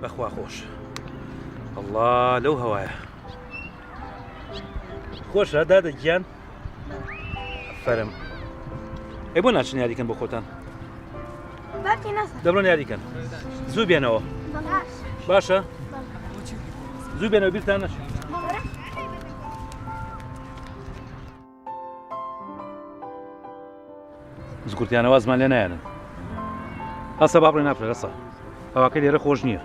بەخوا خۆش ئەڵڵا لەو هەوایە خۆشە دادە گیان فەرم ئەی بۆ ناچن یاریکەن بۆ خۆتان دەبڕۆن یاریکەن زوو بێنەوە باشە زوو بێنەوە بیرتان نەچێت زگورتیانەوە زمان لێ نایەنن هەسە با بڕێ نافرێت هەسە ئەواکە لێرە خۆش نییە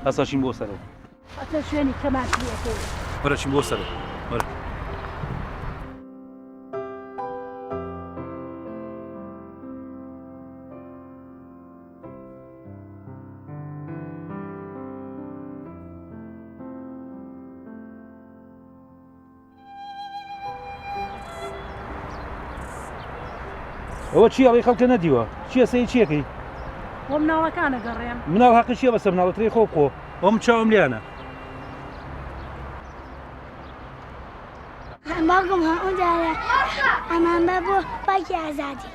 هەسەشین بۆ سەرەوە ئەتە شوێنی کەماتیەکەی وەرەچین بۆ سەرەوە وەرە ئەوە چی ئەڵی خەڵکە نەدیوە چیە سەی چیەکەی بۆ مناڵەکانە گەڕێم مناڵ حەقی چیە بەسەر مناڵەتری خۆ بخۆ ئەوم چاوم لیانە باوکم هەموو جارە ئەمان بە بۆ پاکی ئازادی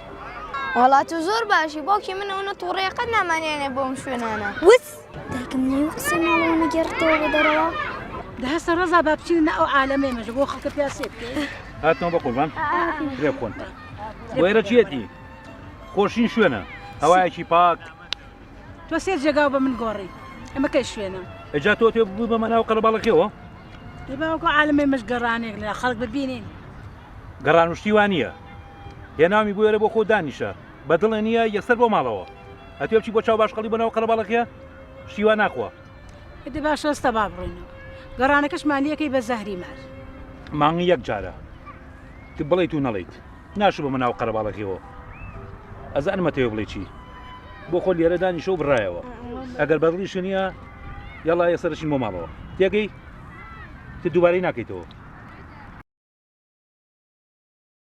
وڵات و زۆر باشی باوکی من ئەوە تووڕێقەت نامانێنێ بۆم شوێنانە وس دایکم نەی قسە ناڵەوە گەڕتەوە بە دەرەوە دەهەسە ڕەزا با بچین نە ئەو عالەمەی مەژە بۆ خەڵکە پیاسێ بکەین هاتنەوە بە قوربان درێ بخۆن وێرە چیەتی خۆشین شوێنە هەوایەکی پاک تۆ سێر جێگاو بە من گۆڕی ئەمە کەی شوێنە ئەجا تۆ تێ بوو بە مەناو قەرەباڵەکەوە دەی باوکە عالەمەی مەش گەڕانێک لە خەڵک ببینین گەڕان وشتی وان نییە هێنامی بۆ وێرە بۆ خۆ دانیشە بەدڵێ نییە یەسەر بۆ ماڵەوە ئەتێ بچی بۆ چاو باشقەڵی بەناو قەرەباڵەکەیە شتیوان ناخوا دەی باش ڕستە با بڕۆینەوە گەڕانەکەش مالیەکەی بە زەهری مار مانگی یەک جارە تو بڵیت و نەڵیت ناشو بە مەناو قەرەباڵەکەیەوە ئەزانمە تێوە بڵێ چی بۆ خۆ لێرە دانیشە و بڕایەوە ئەگەر بەدڵیش نییە یاڵا یەسەرشین بۆ ماڵەوە تێگەی تو دووبارەی ناکەیتەوە